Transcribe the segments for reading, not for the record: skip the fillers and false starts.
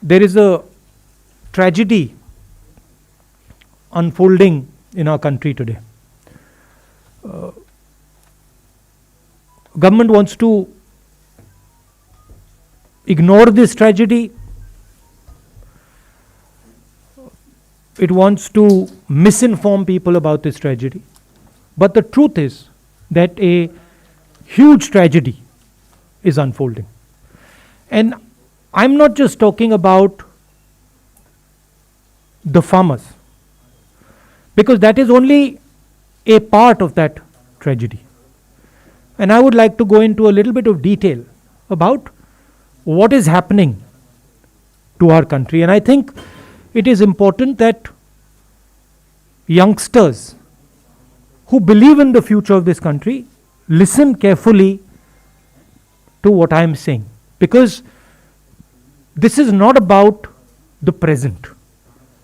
There is a tragedy unfolding in our country today. Government wants to ignore this tragedy. It wants to misinform people about this tragedy. But the truth is that a huge tragedy is unfolding. And I'm not just talking about the farmers, because that is only a part of that tragedy. And I would like to go into a little bit of detail about what is happening to our country. And I think it is important that youngsters who believe in the future of this country listen carefully to what I am saying, because this is not about the present.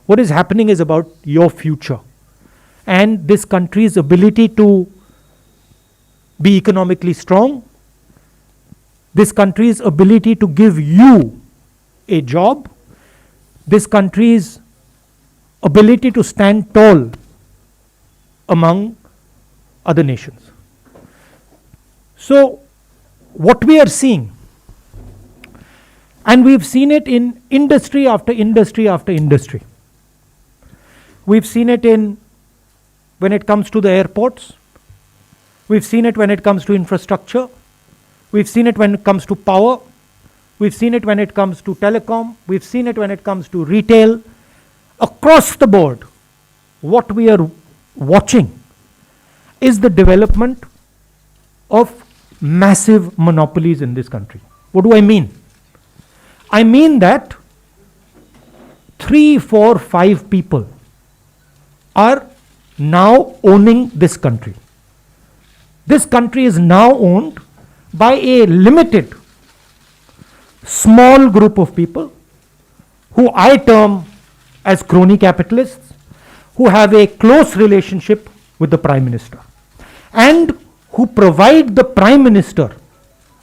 What is happening is about your future and this country's ability to be economically strong, this country's ability to give you a job, this country's ability to stand tall among other nations. So, what we are seeing, and we've seen it in industry after industry after industry. We've seen it when it comes to the airports. We've seen it when it comes to infrastructure. We've seen it when it comes to power. We've seen it when it comes to telecom. We've seen it when it comes to retail. Across the board, what we are watching is the development of massive monopolies in this country. What do I mean? I mean that 3, 4, 5 people are now owning this country. This country is now owned by a limited, small group of people who I term as crony capitalists, who have a close relationship with the Prime Minister and who provide the Prime Minister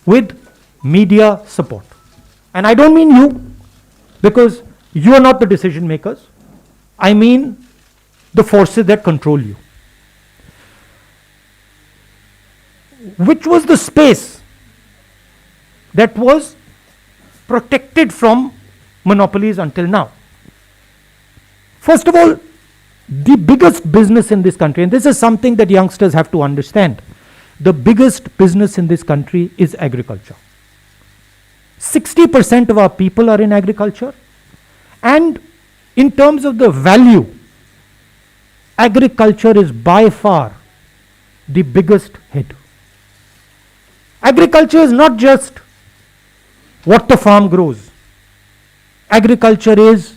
with media support. And I don't mean you, because you are not the decision makers. I mean the forces that control you. Which was the space that was protected from monopolies until now? First of all, the biggest business in this country, and this is something that youngsters have to understand, the biggest business in this country is agriculture. 60% of our people are in agriculture, and in terms of the value, agriculture is by far the biggest hit. Agriculture is not just what the farm grows. Agriculture is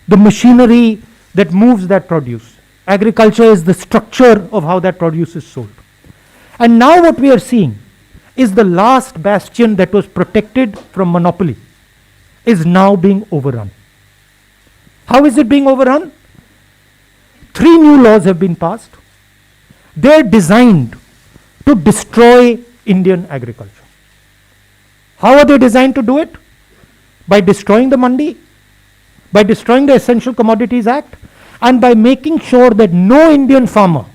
the machinery that moves that produce. Agriculture is the structure of how that produce is sold. And now what we are seeing is the last bastion that was protected from monopoly is now being overrun. How is it being overrun? 3 new laws have been passed. They are designed to destroy Indian agriculture. How are they designed to do it? By destroying the mandi, by destroying the Essential Commodities Act, and by making sure that no Indian farmer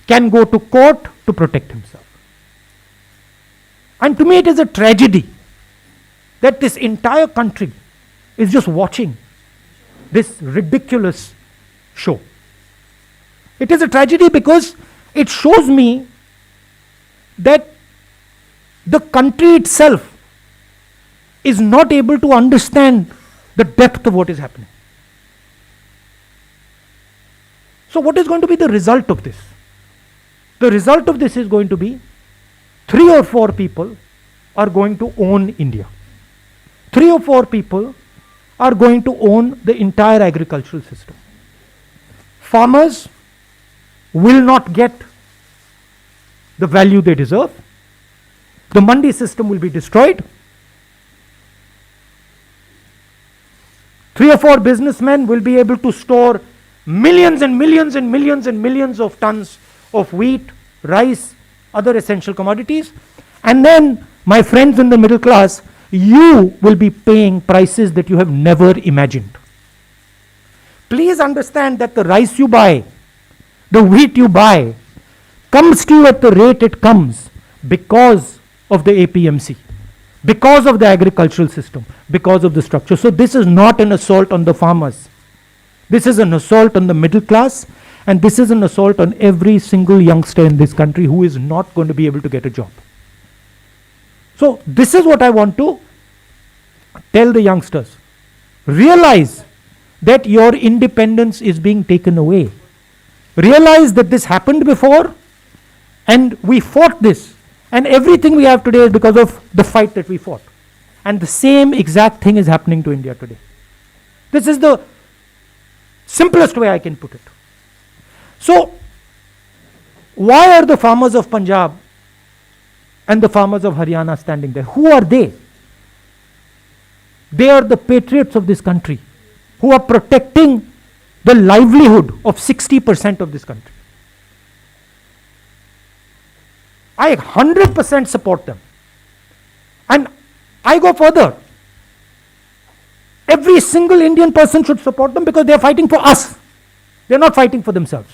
can go to court to protect himself. And to me it is a tragedy that this entire country is just watching this ridiculous show. It is a tragedy because it shows me that the country itself is not able to understand the depth of what is happening. So what is going to be the result of this? The result of this is going to be 3 or 4 people are going to own India. 3 or 4 people are going to own the entire agricultural system. Farmers will not get the value they deserve. The mandi system will be destroyed. 3 or 4 businessmen will be able to store millions and millions and millions and millions of tons of wheat, rice, other essential commodities. And then, my friends in the middle class, you will be paying prices that you have never imagined. Please understand that the rice you buy, the wheat you buy, comes to you at the rate it comes because of the APMC, because of the agricultural system, because of the structure. So this is not an assault on the farmers. This is an assault on the middle class, and this is an assault on every single youngster in this country who is not going to be able to get a job. So this is what I want to tell the youngsters. Realize that your independence is being taken away. Realize that this happened before, and we fought this, and everything we have today is because of the fight that we fought. And the same exact thing is happening to India today. This is the simplest way I can put it. So, why are the farmers of Punjab and the farmers of Haryana standing there? Who are they? They are the patriots of this country who are protecting the livelihood of 60% of this country. I 100% support them. And I go further. Every single Indian person should support them because they are fighting for us. They are not fighting for themselves.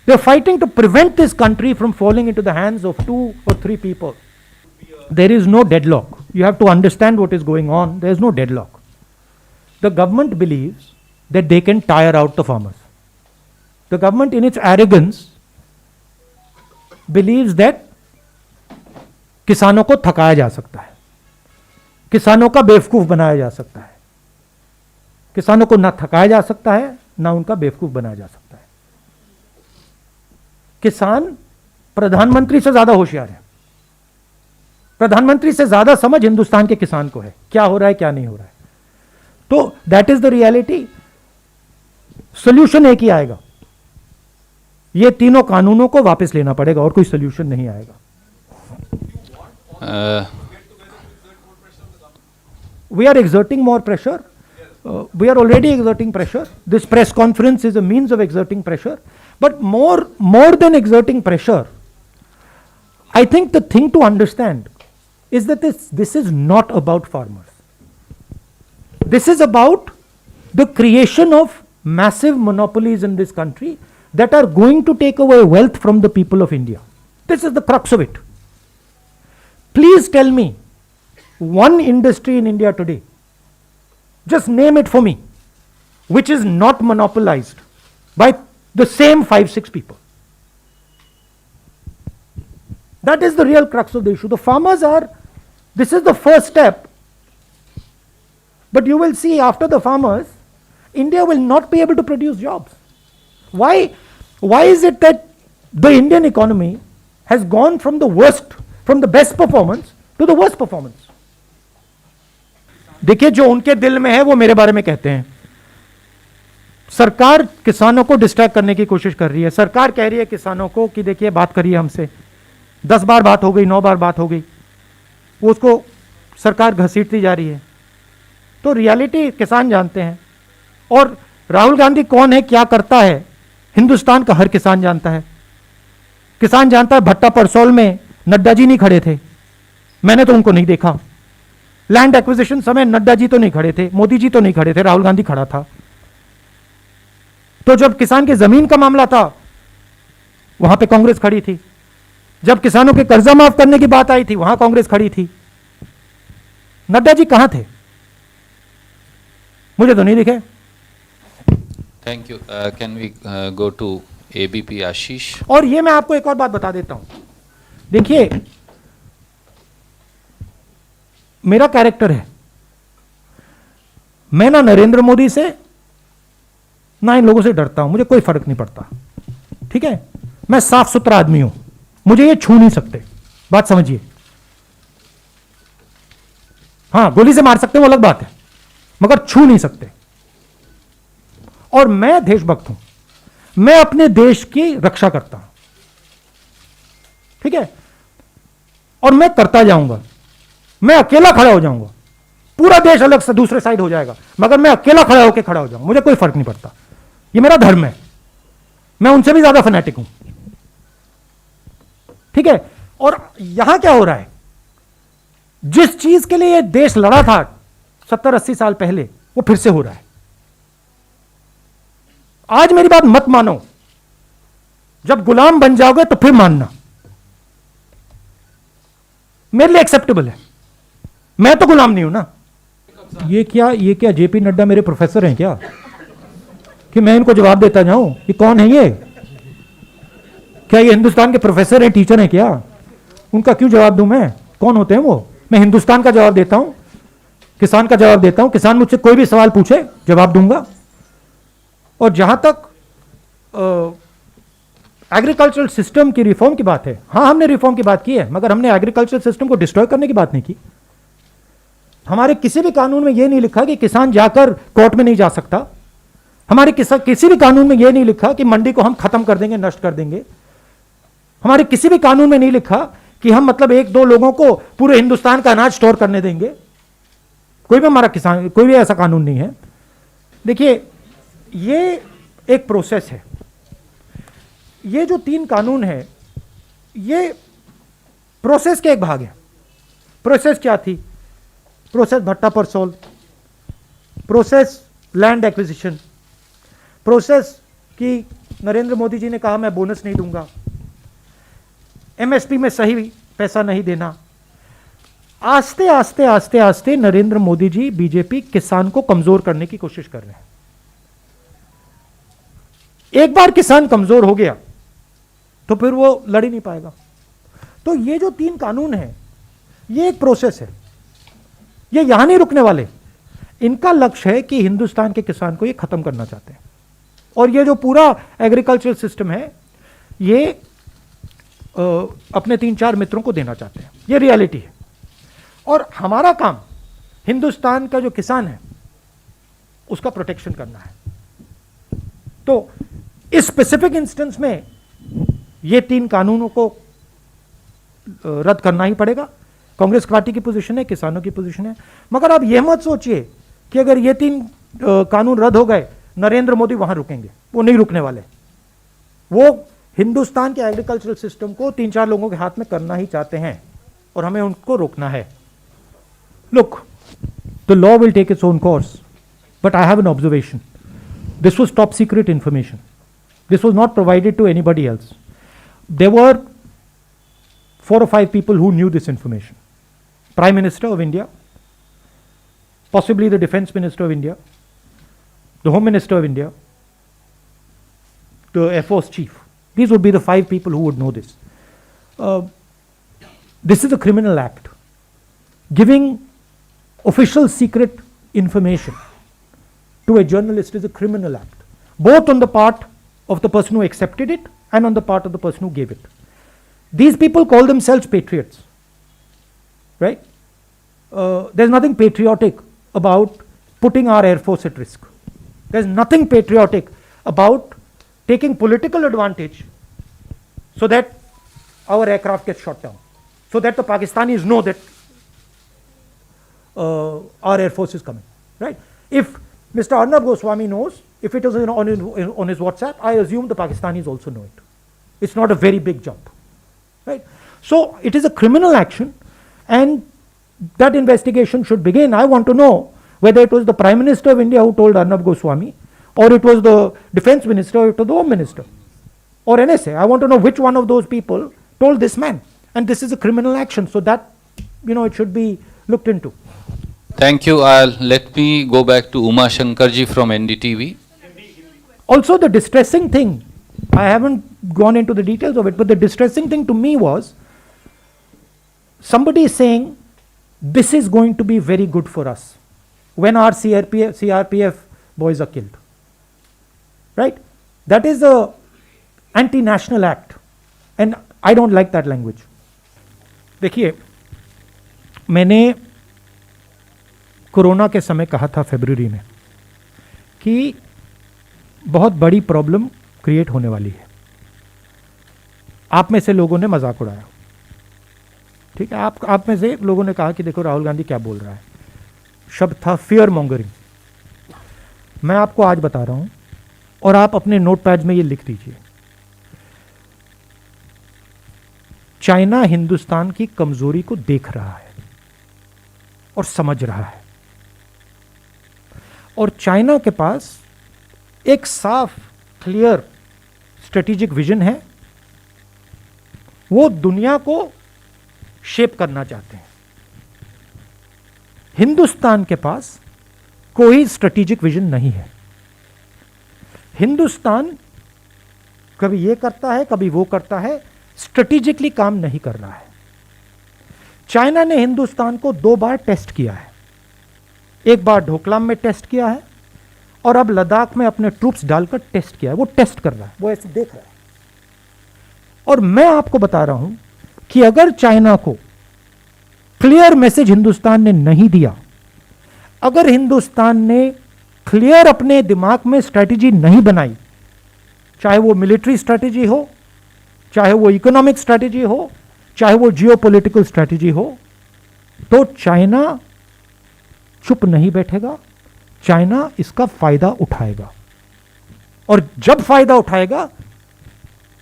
They are fighting to prevent this country from falling into the hands of 2 or 3 people. There is no deadlock. You have to understand what is going on. There is no deadlock. The government believes that they can tire out the farmers. The government, in its arrogance, believes that किसानों को थकाया जा सकता है, किसानों का बेवकूफ बनाया जा सकता है. किसानों को ना थकाया जा सकता है, ना उनका बेवकूफ बनाया जा सकता है. किसान प्रधानमंत्री से ज्यादा होशियार है. प्रधानमंत्री से ज्यादा समझ हिंदुस्तान के किसान को है, क्या हो रहा है क्या नहीं हो रहा है. तो that is the reality. Solution एक ही आएगा, ये तीनों कानूनों को वापस लेना पड़ेगा, और कोई सोल्यूशन नहीं आएगा. We are exerting more pressure. We are already exerting pressure. This press conference is a means of exerting pressure. But more than exerting pressure, I think the thing to understand is that this is not about farmers. This is about the creation of massive monopolies in this country that are going to take away wealth from the people of India. This is the crux of it. Please tell me one industry in India today, just name it for me, which is not monopolized by the same 5-6 people. That is the real crux of the issue. The farmers are, this is the first step, but you will see after the farmers, India will not be able to produce jobs. Why is it that the Indian economy has gone from the best performance to the worst performance? देखिए, जो उनके दिल में है वो मेरे बारे में कहते हैं. सरकार किसानों को डिस्ट्रैक्ट करने की कोशिश कर रही है. सरकार कह रही है किसानों को कि देखिए बात करिए हमसे, 10 बार बात हो गई, 9 बार बात हो गई, वो उसको सरकार घसीटती जा रही है. तो रियलिटी किसान जानते हैं. और राहुल गांधी कौन है, क्या करता है, हिंदुस्तान का हर किसान जानता है. किसान जानता है भट्टा परसौल में नड्डा जी नहीं खड़े थे, मैंने तो उनको नहीं देखा. लैंड एक्विजिशन समय नड्डा जी तो नहीं खड़े थे, मोदी जी तो नहीं खड़े थे, राहुल गांधी खड़ा था. तो जब किसान के जमीन का मामला था वहां पे कांग्रेस खड़ी थी. जब किसानों के कर्जा माफ करने की बात आई थी वहां कांग्रेस खड़ी थी. नड्डा जी कहां थे, मुझे तो नहीं दिखे. Thank you. Can we go to ABP Ashish. और ये मैं आपको एक और बात बता देता हूं. देखिए, मेरा कैरेक्टर है, मैं ना नरेंद्र मोदी से ना इन लोगों से डरता हूं, मुझे कोई फर्क नहीं पड़ता. ठीक है, मैं साफ सुथरा आदमी हूं, मुझे ये छू नहीं सकते. बात समझिए. हां, गोली से मार सकते हैं वो अलग बात है, मगर छू नहीं सकते. और मैं देशभक्त हूं, मैं अपने देश की रक्षा करता हूं. ठीक है, और मैं करता जाऊंगा. मैं अकेला खड़ा हो जाऊंगा, पूरा देश अलग से दूसरे साइड हो जाएगा, मगर मैं अकेला खड़ा होकर खड़ा हो जाऊंगा, मुझे कोई फर्क नहीं पड़ता. ये मेरा धर्म है, मैं उनसे भी ज्यादा फैनेटिक हूं. ठीक है. और यहां क्या हो रहा है, जिस चीज के लिए ये देश लड़ा था 70-80 साल पहले, वो फिर से हो रहा है। आज मेरी बात मत मानो, जब गुलाम बन जाओगे तो फिर मानना। मेरे लिए एक्सेप्टेबल है, मैं तो गुलाम नहीं हूं ना। ये क्या जेपी नड्डा मेरे प्रोफेसर हैं क्या कि मैं इनको जवाब देता जाऊं? ये कौन है ये? क्या ये हिंदुस्तान के प्रोफेसर हैं, टीचर हैं क्या? उनका क्यों जवाब दूं मैं? कौन होते हैं वो? मैं हिंदुस्तान का जवाब देता हूं, किसान का जवाब देता हूं। किसान मुझसे कोई भी सवाल पूछे, जवाब दूंगा। और जहां तक एग्रीकल्चरल सिस्टम की रिफॉर्म की बात है, हां हमने रिफॉर्म की बात की है, मगर हमने एग्रीकल्चरल सिस्टम को डिस्ट्रॉय करने की बात नहीं की। हमारे किसी भी कानून में यह नहीं लिखा कि किसान जाकर कोर्ट में नहीं जा सकता। हमारे किसी भी कानून में यह नहीं लिखा कि मंडी को हम खत्म कर देंगे, नष्ट कर देंगे। हमारे किसी भी कानून में नहीं लिखा कि हम मतलब 1-2 लोगों को पूरे हिंदुस्तान का अनाज स्टोर करने देंगे। कोई भी हमारा किसान, कोई भी ऐसा कानून नहीं है। देखिए, ये एक प्रोसेस है। ये जो 3 कानून है, ये प्रोसेस के एक भाग है। प्रोसेस क्या थी? प्रोसेस भट्टा परसोल, प्रोसेस लैंड एक्विजिशन, प्रोसेस कि नरेंद्र मोदी जी ने कहा मैं बोनस नहीं दूंगा, एमएसपी में सही पैसा नहीं देना। आस्ते आस्ते आस्ते आस्ते नरेंद्र मोदी जी, बीजेपी किसान को कमजोर करने की कोशिश कर रहे हैं। एक बार किसान कमजोर हो गया तो फिर वो लड़ ही नहीं पाएगा। तो ये जो 3 कानून है, ये एक प्रोसेस है, ये यहां नहीं रुकने वाले। इनका लक्ष्य है कि हिंदुस्तान के किसान को ये खत्म करना चाहते हैं। और ये जो पूरा एग्रीकल्चरल सिस्टम है, ये अपने 3-4 मित्रों को देना चाहते हैं। ये रियलिटी है। और हमारा काम हिंदुस्तान का जो किसान है उसका प्रोटेक्शन करना है। तो इस स्पेसिफिक इंस्टेंस में ये 3 कानूनों को रद्द करना ही पड़ेगा। कांग्रेस पार्टी की पोजीशन है, किसानों की पोजीशन है। मगर आप यह मत सोचिए कि अगर ये 3 कानून रद्द हो गए, नरेंद्र मोदी वहां रुकेंगे। वो नहीं रुकने वाले। वो हिंदुस्तान के एग्रीकल्चरल सिस्टम को 3-4 लोगों के हाथ में करना ही चाहते हैं और हमें उनको रोकना है। Look, the law will take its own course, but I have an observation. This was top secret information. This was not provided to anybody else. There were 4 or 5 people who knew this information. Prime Minister of India, possibly the Defense Minister of India, the Home Minister of India, the Air Force Chief. These would be the 5 people who would know this. This is a criminal act. Giving official secret information to a journalist is a criminal act, both on the part of the person who accepted it and on the part of the person who gave it. These people call themselves patriots, right? There's nothing patriotic about putting our Air Force at risk. There's nothing patriotic about taking political advantage so that our aircraft gets shot down, so that the Pakistanis know that our Air Force is coming, right? If Mr. Arnab Goswami knows, if it is on his WhatsApp, I assume the Pakistanis also know it. It's not a very big jump, right? So it is a criminal action, and that investigation should begin. I want to know whether it was the Prime Minister of India who told Arnab Goswami, or it was the Defense Minister, or it was the Home Minister, or NSA. I want to know which one of those people told this man. And this is a criminal action, so that, it should be looked into. Thank you. Let me go back to Uma Shankarji from NDTV. Also, the distressing thing, I haven't gone into the details of it, but the distressing thing to me was somebody saying this is going to be very good for us when our CRPF boys are killed, right? That is a anti-national act, and I don't like that language. देखिए, मैंने corona के समय कहा था फरवरी में कि बहुत बड़ी प्रॉब्लम क्रिएट होने वाली है। आप में से लोगों ने मजाक उड़ाया, ठीक है? आप में से लोगों ने कहा कि देखो राहुल गांधी क्या बोल रहा है। शब्द था फियर मॉन्गरिंग। मैं आपको आज बता रहा हूं, और आप अपने नोटपैड में ये लिख दीजिए, चाइना हिंदुस्तान की कमजोरी को देख रहा है। और समझ रहा है। और चाइना के पास एक साफ क्लियर स्ट्रेटेजिक विजन है, वो दुनिया को शेप करना चाहते हैं। हिंदुस्तान के पास कोई स्ट्रेटेजिक विजन नहीं है। हिंदुस्तान कभी ये करता है, कभी वो करता है, स्ट्रेटेजिकली काम नहीं कर रहा है। चाइना ने हिंदुस्तान को 2 बार टेस्ट किया है। एक बार ढोकलाम में टेस्ट किया है और अब लद्दाख में अपने ट्रूप्स डालकर टेस्ट किया है। वो टेस्ट कर रहा है, वो ऐसे देख रहा है। और मैं आपको बता रहा हूं कि अगर चाइना को क्लियर मैसेज हिंदुस्तान ने नहीं दिया, अगर हिंदुस्तान ने क्लियर अपने दिमाग में स्ट्रैटेजी नहीं बनाई, चाहे वो मिलिट्री स्ट्रैटेजी हो, चाहे वो इकोनॉमिक स्ट्रैटेजी हो, चाहे वो जियोपॉलिटिकल स्ट्रैटेजी हो, तो चाइना चुप नहीं बैठेगा। चाइना इसका फायदा उठाएगा और जब फायदा उठाएगा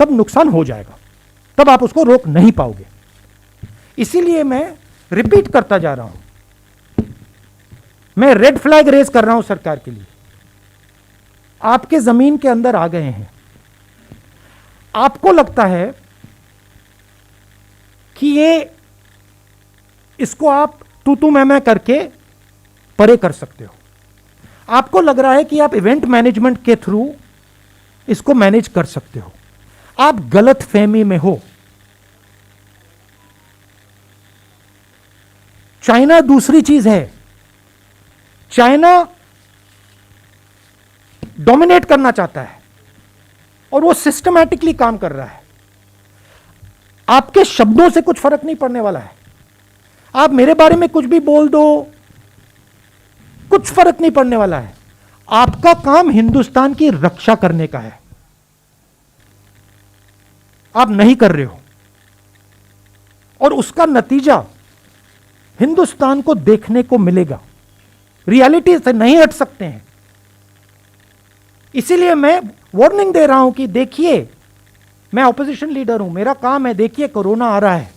तब नुकसान हो जाएगा, तब आप उसको रोक नहीं पाओगे। इसीलिए मैं रिपीट करता जा रहा हूं, मैं रेड फ्लैग रेज कर रहा हूं सरकार के लिए। आपके जमीन के अंदर आ गए हैं, आपको लगता है कि ये इसको आप तू मैं करके परे कर सकते हो। आपको लग रहा है कि आप इवेंट मैनेजमेंट के थ्रू इसको मैनेज कर सकते हो। आप गलत फहमी में हो। चाइना दूसरी चीज है। चाइना डोमिनेट करना चाहता है और वो सिस्टमैटिकली काम कर रहा है। आपके शब्दों से कुछ फर्क नहीं पड़ने वाला है। आप मेरे बारे में कुछ भी बोल दो, कुछ फर्क नहीं पड़ने वाला है। आपका काम हिंदुस्तान की रक्षा करने का है, आप नहीं कर रहे हो और उसका नतीजा हिंदुस्तान को देखने को मिलेगा। रियलिटी से नहीं हट सकते हैं। इसीलिए मैं वार्निंग दे रहा हूं कि देखिए, मैं ऑपोजिशन लीडर हूं, मेरा काम है, देखिए कोरोना आ रहा है,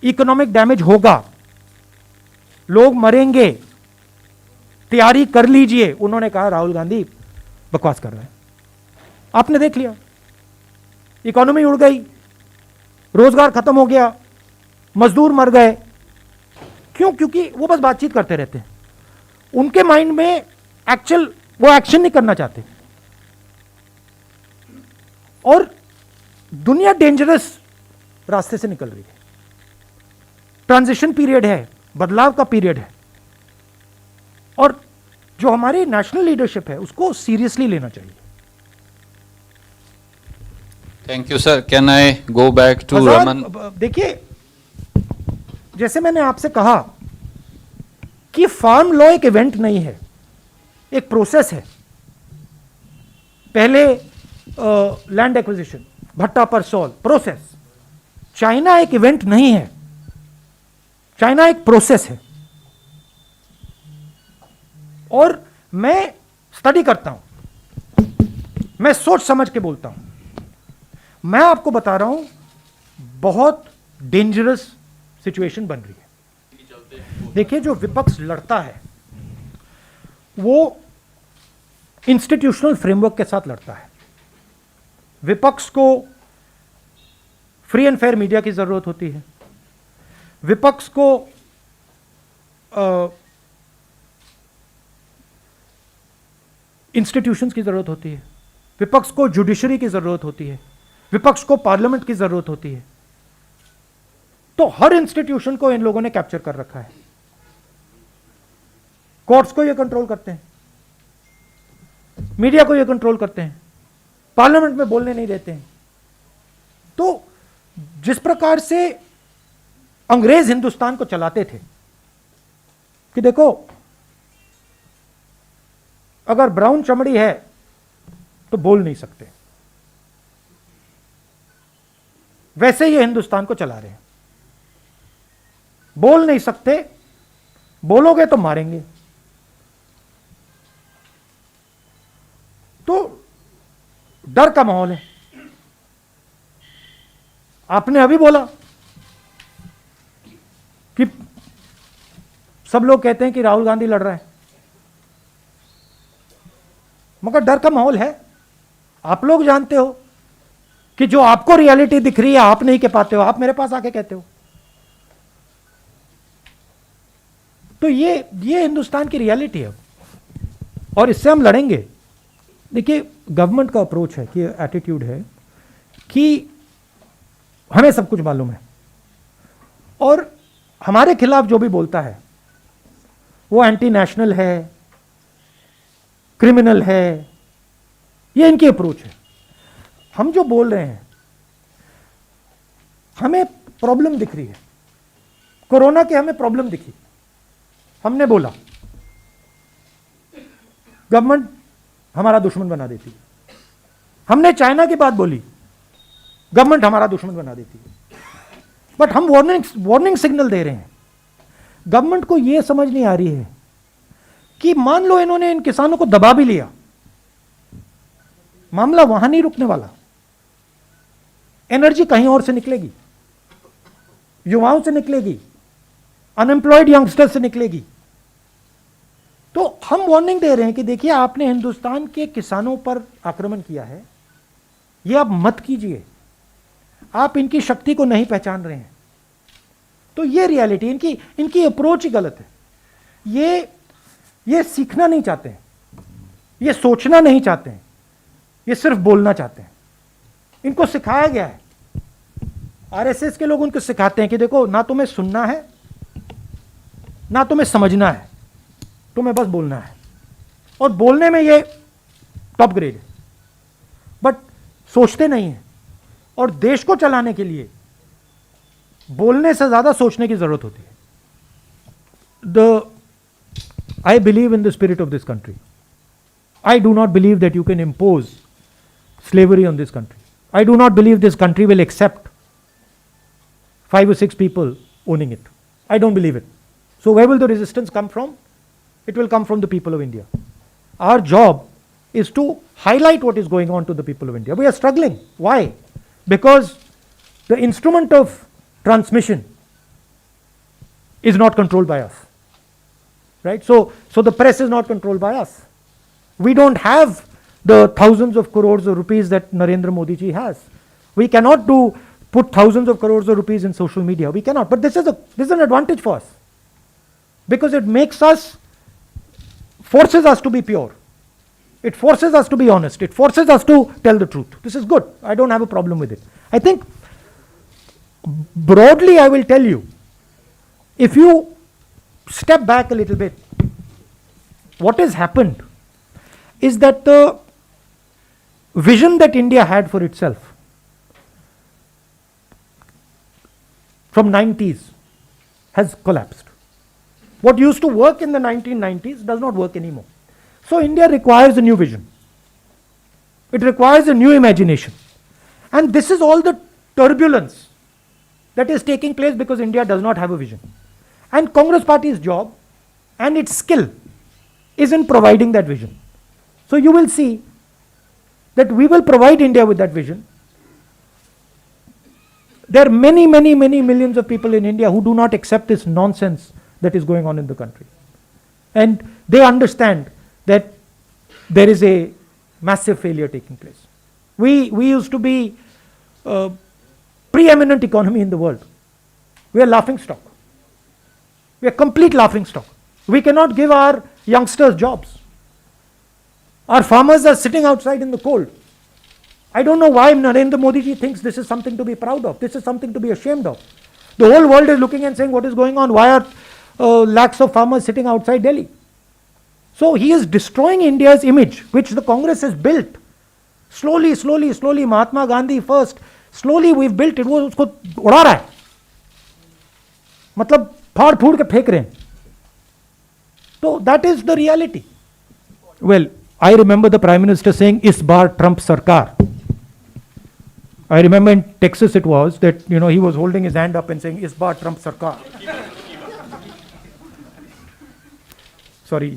इकोनॉमिक डैमेज होगा, लोग मरेंगे, तैयारी कर लीजिए। उन्होंने कहा राहुल गांधी बकवास कर रहे हैं। आपने देख लिया, इकोनॉमी उड़ गई, रोजगार खत्म हो गया, मजदूर मर गए। क्यों? क्योंकि वो बस बातचीत करते रहते हैं। उनके माइंड में एक्चुअल वो एक्शन नहीं करना चाहते। और दुनिया डेंजरस रास्ते से निकल रही है। ट्रांजिशन पीरियड है, बदलाव का पीरियड है और जो हमारी नेशनल लीडरशिप है उसको सीरियसली लेना चाहिए। Thank you sir. Can I go back to Raman? देखिए, जैसे मैंने आपसे कहा कि फार्म लॉ एक इवेंट नहीं है, एक प्रोसेस है। पहले लैंड एक्विजिशन, भट्टा पर सॉल, प्रोसेस। चाइना एक इवेंट नहीं है, चाइना एक प्रोसेस है। और मैं स्टडी करता हूं, मैं सोच समझ के बोलता हूं। मैं आपको बता रहा हूं, बहुत डेंजरस सिचुएशन बन रही है। देखिए, जो विपक्ष लड़ता है वो इंस्टीट्यूशनल फ्रेमवर्क के साथ लड़ता है। विपक्ष को फ्री एंड फेयर मीडिया की जरूरत होती है, विपक्ष को इंस्टीट्यूशंस की जरूरत होती है, विपक्ष को जुडिशरी की जरूरत होती है, विपक्ष को पार्लियामेंट की जरूरत होती है। तो हर इंस्टीट्यूशन को इन लोगों ने कैप्चर कर रखा है। कोर्ट्स को ये कंट्रोल करते हैं, मीडिया को ये कंट्रोल करते हैं, पार्लियामेंट में बोलने नहीं देते हैं। तो जिस प्रकार से अंग्रेज हिंदुस्तान को चलाते थे कि देखो, अगर ब्राउन चमड़ी है तो बोल नहीं सकते, वैसे ये हिंदुस्तान को चला रहे हैं। बोल नहीं सकते, बोलोगे तो मारेंगे। तो डर का माहौल है। आपने अभी बोला कि सब लोग कहते हैं कि राहुल गांधी लड़ रहा है, मगर डर का माहौल है। आप लोग जानते हो कि जो आपको रियलिटी दिख रही है आप नहीं कह पाते हो, आप मेरे पास आके कहते हो। तो ये हिंदुस्तान की रियलिटी है और इससे हम लड़ेंगे। देखिए, गवर्नमेंट का अप्रोच है कि एटीट्यूड है कि हमें सब कुछ मालूम है और हमारे खिलाफ जो भी बोलता है वो एंटी नेशनल है, क्रिमिनल है, ये इनकी अप्रोच है। हम जो बोल रहे हैं, हमें प्रॉब्लम दिख रही है, कोरोना की हमें प्रॉब्लम दिखी, हमने बोला, गवर्नमेंट हमारा दुश्मन बना देती है। हमने चाइना की बात बोली, गवर्नमेंट हमारा दुश्मन बना देती है। बट हम वार्निंग सिग्नल दे रहे हैं। गवर्नमेंट को यह समझ नहीं आ रही है कि मान लो इन्होंने इन किसानों को दबा भी लिया, मामला वहां नहीं रुकने वाला, एनर्जी कहीं और से निकलेगी, युवाओं से निकलेगी, अनएम्प्लॉयड यंगस्टर से निकलेगी। तो हम वार्निंग दे रहे हैं कि देखिए, आपने हिंदुस्तान के किसानों पर आक्रमण किया है, यह आप मत कीजिए, आप इनकी शक्ति को नहीं पहचान रहे हैं। तो ये रियलिटी, इनकी अप्रोच ही गलत है। ये सीखना नहीं चाहते हैं, ये सोचना नहीं चाहते हैं, ये सिर्फ बोलना चाहते हैं। इनको सिखाया गया है, आरएसएस के लोग उनको सिखाते हैं कि देखो, ना तुम्हें सुनना है ना तुम्हें समझना है, तुम्हें बस बोलना है। और बोलने में ये टॉप ग्रेड है, बट सोचते नहीं है। और देश को चलाने के लिए बोलने से ज्यादा सोचने की जरूरत होती है। I believe in the spirit of this country. I do not believe that you can impose slavery on this country. I do not believe this country will accept 5 or 6 people owning it. I don't believe it. So where will the resistance come from? It will come from the people of India. Our job is to highlight what is going on to the people of India. We are struggling. Why? Because the instrument of transmission is not controlled by us. Right? So the press is not controlled by us. We don't have the thousands of crores of rupees that Narendra Modi ji has. We cannot put thousands of crores of rupees in social media. We cannot. But this is an advantage for us, because it forces us to be pure. It forces us to be honest. It forces us to tell the truth. This is good. I don't have a problem with it. I think broadly I will tell you, if you step back a little bit, what has happened is that the vision that India had for itself from 90s has collapsed. What used to work in the 1990s does not work anymore. So India requires a new vision. It requires a new imagination. And this is all the turbulence that is taking place because India does not have a vision. And Congress Party's job and its skill is in providing that vision. So you will see that we will provide India with that vision. There are many millions of people in India who do not accept this nonsense that is going on in the country. And they understand that there is a massive failure taking place. We used to be preeminent economy in the world. We are laughing stock. We are complete laughing stock. We cannot give our youngsters jobs. Our farmers are sitting outside in the cold. I don't know why Narendra Modi ji thinks this is something to be proud of. This is something to be ashamed of. The whole world is looking and saying, what is going on? Why are lakhs of farmers sitting outside Delhi? So he is destroying India's image, which the Congress has built. Slowly, Mahatma Gandhi first. Slowly we've built it. वो उसको उड़ा रहा है, मतलब फाड़ फूड़ के फेंक रहे हैं. So that is the reality. Well, I remember the Prime Minister saying, "इस बार Trump सरकार." I remember in Texas it was that, he was holding his hand up and saying, "इस बार Trump सरकार." Sorry,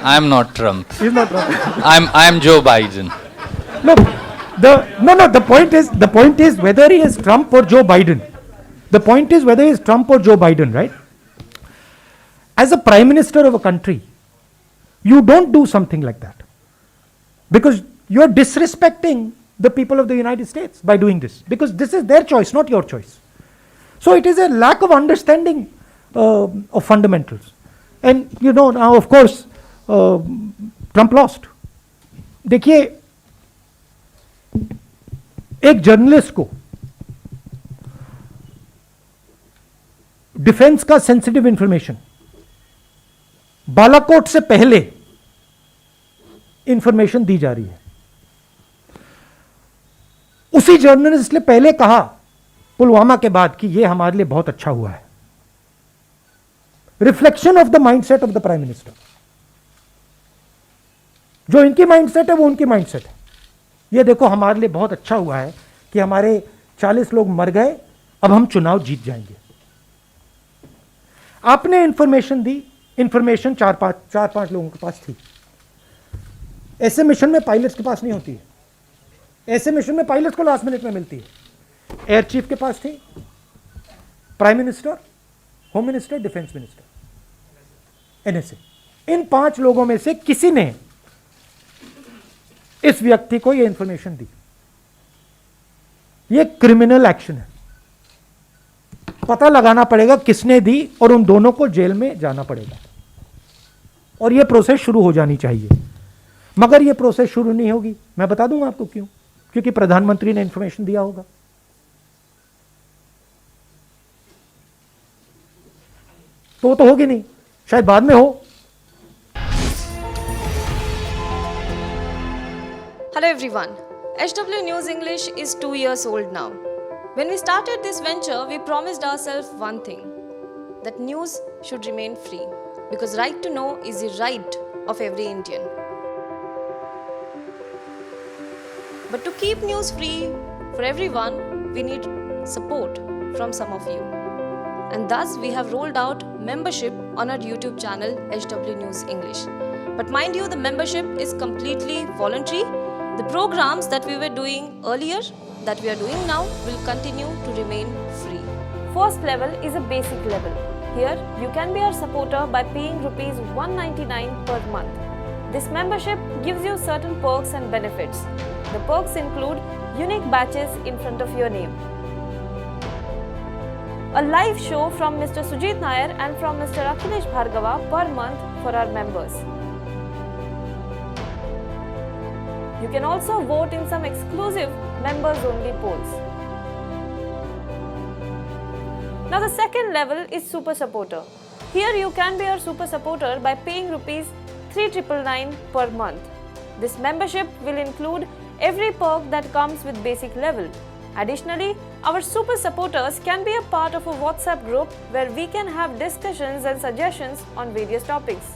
I'm not Trump. He's not Trump. I'm Joe Biden. No, the point is whether he is Trump or Joe Biden. The point is whether it's Trump or Joe Biden, right? As a prime minister of a country, you don't do something like that. Because you're disrespecting the people of the United States by doing this. Because this is their choice, not your choice. So it is a lack of understanding of fundamentals. And you know, now of course, Trump lost. देखिए, एक journalist को defence का sensitive information Balakot से पहले information दी जा रही है. उसी जर्नलिस्ट ने पहले कहा पुलवामा के बाद कि यह हमारे लिए बहुत अच्छा हुआ है. Reflection of the mindset of the prime minister. जो इनकी माइंडसेट है वो उनकी माइंडसेट है. ये देखो हमारे लिए बहुत अच्छा हुआ है कि हमारे 40 लोग मर गए, अब हम चुनाव जीत जाएंगे. आपने इंफॉर्मेशन दी, इंफॉर्मेशन चार पांच लोगों के पास थी. ऐसे मिशन में पायलट्स के पास नहीं होती है. ऐसे मिशन में पायलट्स को लास्ट मिनट में मिलती है. एयर चीफ के पास थी, prime minister, home minister, defence minister, NSA. इन 5 लोगों में से किसी ने इस व्यक्ति को यह इंफॉर्मेशन दी. यह क्रिमिनल एक्शन है. पता लगाना पड़ेगा किसने दी और उन दोनों को जेल में जाना पड़ेगा. और यह प्रोसेस शुरू हो जानी चाहिए. मगर यह प्रोसेस शुरू नहीं होगी. मैं बता दूंगा आपको क्यों. क्योंकि प्रधानमंत्री ने इंफॉर्मेशन दिया होगा. तो होगी नहीं, शायद बाद में हो. Hello everyone, HW News English is 2 years old now. When we started this venture, we promised ourselves one thing, that news should remain free, because right to know is the right of every Indian. But to keep news free for everyone, we need support from some of you. And thus we have rolled out membership on our YouTube channel HW News English. But mind you, the membership is completely voluntary. The programs that we were doing earlier, that we are doing now, will continue to remain free. First level is a basic level. Here, you can be our supporter by paying rupees 199 per month. This membership gives you certain perks and benefits. The perks include unique badges in front of your name, a live show from Mr. Sujit Nair and from Mr. Akhilesh Bhargava per month for our members. You can also vote in some exclusive members-only polls. Now the second level is Super Supporter. Here you can be our Super Supporter by paying rupees 3,999 per month. This membership will include every perk that comes with basic level. Additionally, our Super Supporters can be a part of a WhatsApp group where we can have discussions and suggestions on various topics.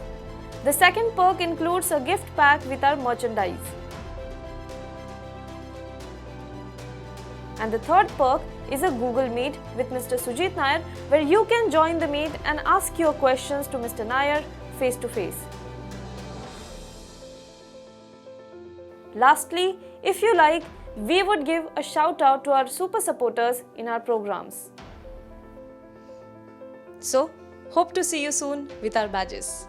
The second perk includes a gift pack with our merchandise. And the third perk is a Google Meet with Mr. Sujit Nair, where you can join the meet and ask your questions to Mr. Nair face to face. Lastly, if you like, we would give a shout out to our super supporters in our programs. So, hope to see you soon with our badges.